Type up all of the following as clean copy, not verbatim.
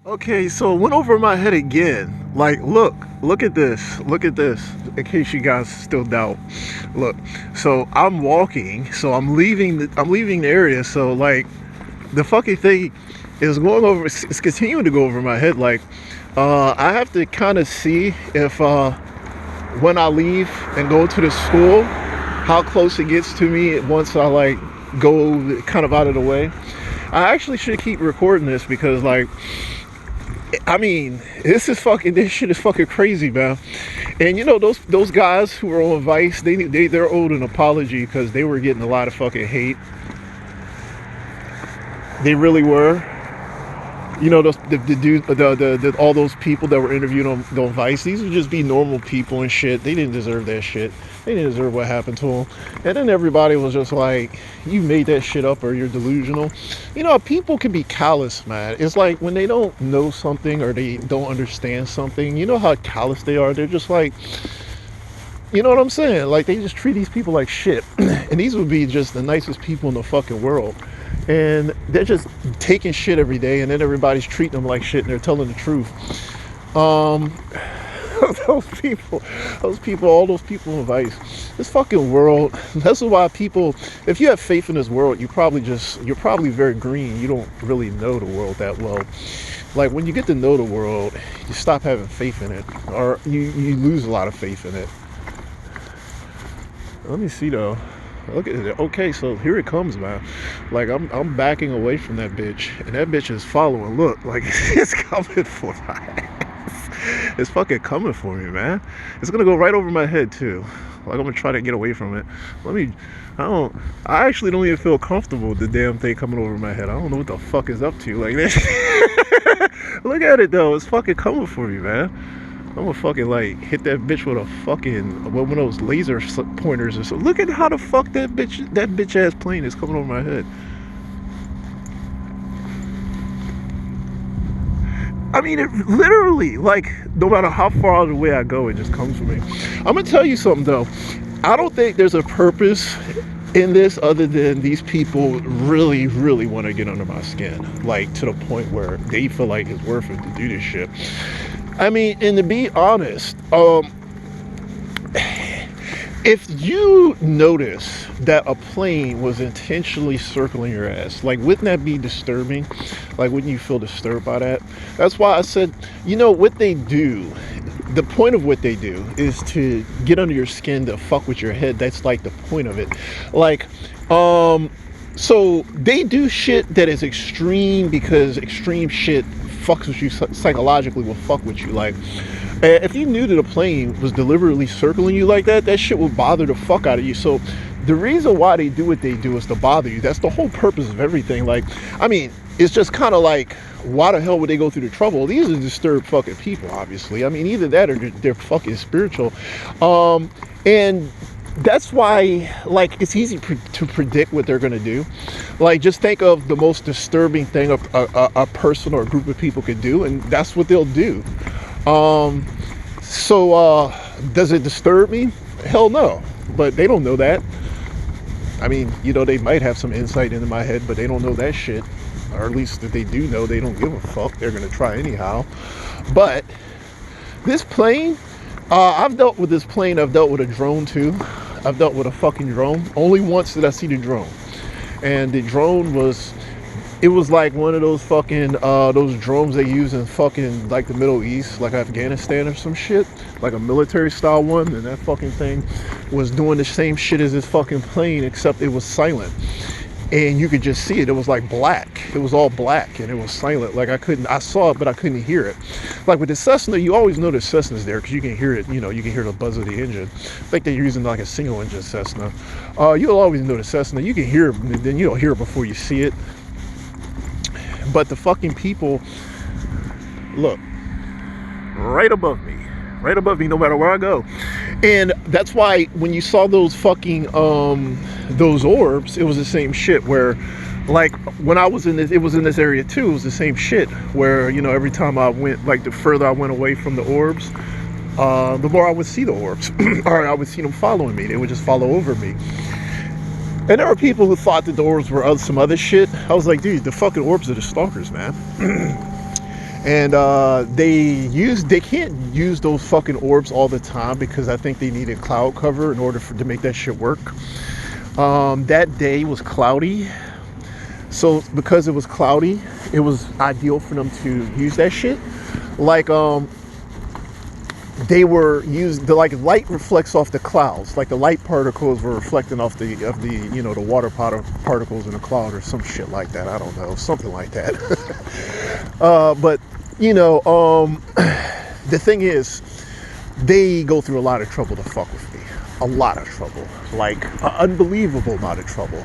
Okay, so it went over my head again. Like, look at this. Look at this. In case you guys still doubt. Look. So I'm walking. So I'm leaving the area. So like the fucking thing is going over. It's continuing to go over my head. Like, I have to kind of see if when I leave and go to the school, how close it gets to me once I like go kind of out of the way. I actually should keep recording this because like I mean, this shit is fucking crazy, man. And you know those guys who were on Vice, they're owed an apology because they were getting a lot of fucking hate. They really were. You know, the dude, all those people that were interviewed on Vice, these would just be normal people and shit. They didn't deserve that shit. They didn't deserve what happened to them. And then everybody was just like, you made that shit up or you're delusional. You know, people can be callous, man. It's like when they don't know something or they don't understand something, you know how callous they are? They're just like, you know what I'm saying? Like, they just treat these people like shit. And these would be just the nicest people in the fucking world. And they're just taking shit every day, and then everybody's treating them like shit, and they're telling the truth. Um, those people, all those people in Vice, this fucking world. That's why people, if you have faith in this world, you're probably very green. You don't really know the world that well. Like when you get to know the world, you stop having faith in it, or you lose a lot of faith in it. Let me see though. Look at it. Okay, so here it comes, man. Like I'm backing away from that bitch, and that bitch is following. Look, like it's coming for my ass. It's fucking coming for me, man. It's gonna go right over my head too. Like I'm gonna try to get away from it. I actually don't even feel comfortable with the damn thing coming over my head. I don't know what the fuck is up to. Like this. Look at it though. It's fucking coming for me, man. I'm gonna fucking like hit that bitch with a fucking one of those laser pointers or so. Look at how the fuck that bitch ass plane is coming over my head. I mean, it literally, like, no matter how far out of the way I go, it just comes for me. I'm gonna tell you something though. I don't think there's a purpose in this other than these people really, really want to get under my skin, like to the point where they feel like it's worth it to do this shit. I mean, and to be honest, if you notice that a plane was intentionally circling your ass, like, wouldn't that be disturbing? Like, wouldn't you feel disturbed by that? That's why I said, you know, what they do, the point of what they do is to get under your skin, to fuck with your head. That's like the point of it. Like, so they do shit that is extreme because extreme shit fucks with you psychologically, will fuck with you. Like, if you knew that a plane was deliberately circling you like that, that shit would bother the fuck out of you. So the reason why they do what they do is to bother you. That's the whole purpose of everything. Like, I mean, it's just kind of like, why the hell would they go through the trouble? These are disturbed fucking people, obviously. I mean, either that or they're fucking spiritual. And that's why, like, it's easy to predict what they're going to do. Like, just think of the most disturbing thing a person or a group of people could do, and that's what they'll do. So does it disturb me? Hell no. But they don't know that. I mean, you know, they might have some insight into my head, but they don't know that shit. Or at least if they do know, they don't give a fuck. They're going to try anyhow. But this plane, I've dealt with this plane. I've dealt with a drone too. I've dealt with a fucking drone. Only once did I see the drone. And the drone was like one of those fucking, those drones they use in fucking, like, the Middle East, like Afghanistan or some shit. Like a military style one. And that fucking thing was doing the same shit as this fucking plane, except it was silent. And you could just see it. It was like black. It was all black and it was silent. Like I saw it, but I couldn't hear it. Like with the Cessna, you always know the Cessna's there because you can hear it. You know, you can hear the buzz of the engine. I think they're using like a single engine Cessna. You'll always know the Cessna. You can hear it, and then you don't hear it before you see it. But the fucking people, look, right above me, no matter where I go. And that's why when you saw those fucking those orbs, it was the same shit. Where, like, when I was in this, it was in this area too. It was the same shit. Where, you know, every time I went, like, the further I went away from the orbs, the more I would see the orbs, or I would see them following me. They would just follow over me. And there were people who thought that the orbs were some other shit. I was like, dude, the fucking orbs are the stalkers, man. And they can't use those fucking orbs all the time because I think they needed cloud cover in order to make that shit work. That day was cloudy, so because it was cloudy, it was ideal for them to use that shit. Like they were used the like light reflects off the clouds, like the light particles were reflecting off the the water particles in the cloud or some shit like that. I don't know, something like that. But the thing is, they go through a lot of trouble to fuck with me, a lot of trouble, like an unbelievable amount of trouble,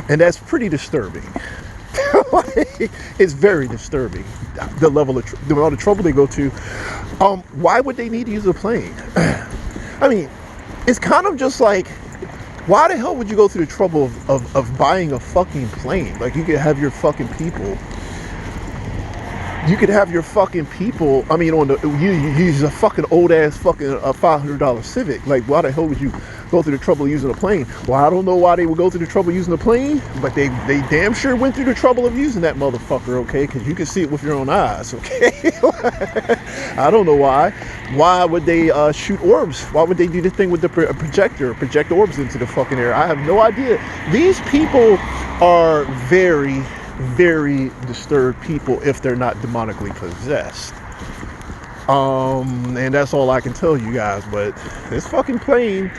and that's pretty disturbing. It's very disturbing, the level of the amount of trouble they go to. Why would they need to use a plane? I mean, it's kind of just like, why the hell would you go through the trouble of buying a fucking plane? Like, you could have your fucking people. I mean, you use a fucking old ass fucking $500 Civic. Like, why the hell would you go through the trouble of using a plane? Well, I don't know why they would go through the trouble of using a plane, but they damn sure went through the trouble of using that motherfucker, okay? Because you can see it with your own eyes, okay? I don't know why. Why would they shoot orbs? Why would they do the thing with the projector, project orbs into the fucking air? I have no idea. These people are very, very disturbed people if they're not demonically possessed. And that's all I can tell you guys. But this fucking plane,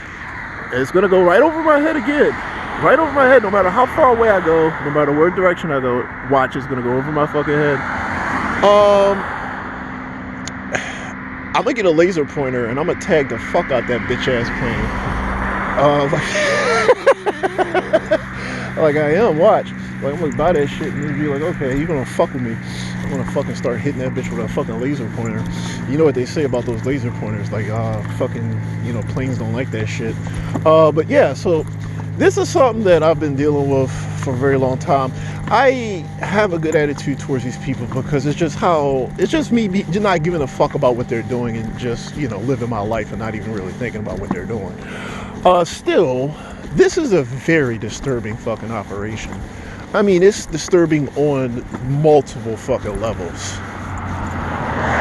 it's gonna go right over my head again. Right over my head, no matter how far away I go, no matter what direction I go, watch, it's gonna go over my fucking head. I'm gonna get a laser pointer and I'm gonna tag the fuck out that bitch ass plane. Like I am, watch. Like, I'm gonna buy that shit and then be like, okay, you're gonna fuck with me. I'm gonna fucking start hitting that bitch with a fucking laser pointer. You know what they say about those laser pointers, like fucking, planes don't like that shit. But yeah, so this is something that I've been dealing with for a very long time. I have a good attitude towards these people because it's just me not giving a fuck about what they're doing and just, living my life and not even really thinking about what they're doing. Still, this is a very disturbing fucking operation. I mean, it's disturbing on multiple fucking levels.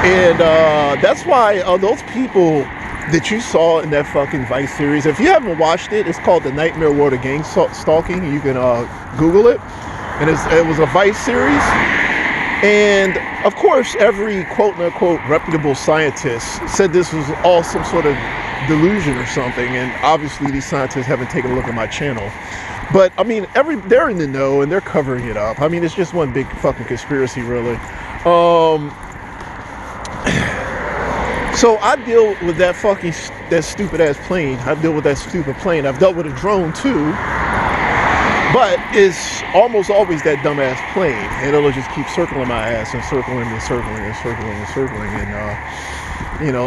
And that's why those people that you saw in that fucking Vice series, if you haven't watched it, it's called The Nightmare World of Gang-Stalking. You can Google it. And it was a Vice series. And of course, every quote-unquote reputable scientist said this was all some sort of delusion or something. And obviously, these scientists haven't taken a look at my channel. But I mean, they're in the know and they're covering it up. I mean, it's just one big fucking conspiracy, really. So I deal with that stupid ass plane. I deal with that stupid plane. I've dealt with a drone too, but it's almost always that dumbass plane, and it'll just keep circling my ass and circling and circling and circling and circling. And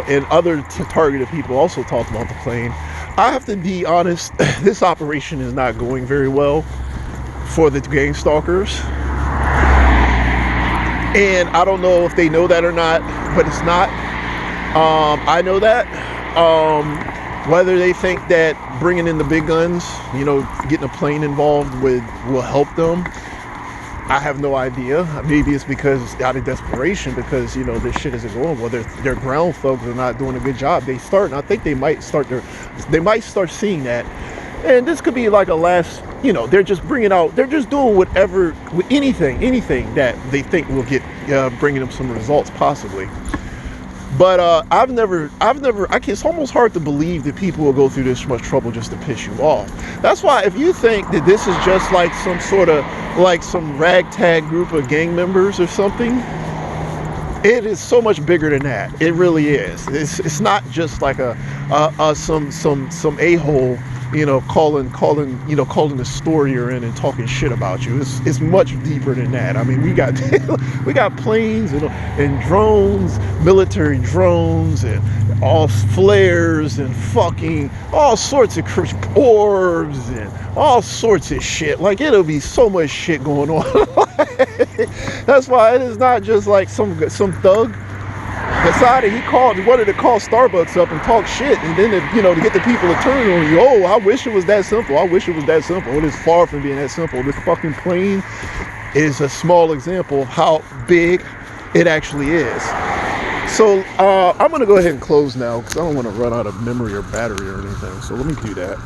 and other targeted people also talked about the plane. I have to be honest, this operation is not going very well for the gang stalkers. And I don't know if they know that or not, but it's not. I know that. Whether they think that bringing in the big guns, getting a plane involved will help them, I have no idea. Maybe it's because out of desperation, because this shit isn't going well. Their ground folks are not doing a good job. I think they might start seeing that, and this could be like a last. They're just doing anything that they think will get bringing them some results possibly. But it's almost hard to believe that people will go through this much trouble just to piss you off. That's why if you think that this is just like some sort of, like some ragtag group of gang members or something, it is so much bigger than that. It really is. It's not just like some a-hole, calling the store you're in and talking shit about you. It's much deeper than that. I mean, we got planes and drones, military drones, and all flares and fucking all sorts of orbs and all sorts of shit. Like, it'll be so much shit going on. That's why it is not just like some thug decided he wanted to call Starbucks up and talk shit, and then to get the people to turn on you. Oh, I wish it was that simple. It is far from being that simple. This fucking plane is a small example of how big It actually is. So I'm going to go ahead and close now because I don't want to run out of memory or battery or anything. So let me do that.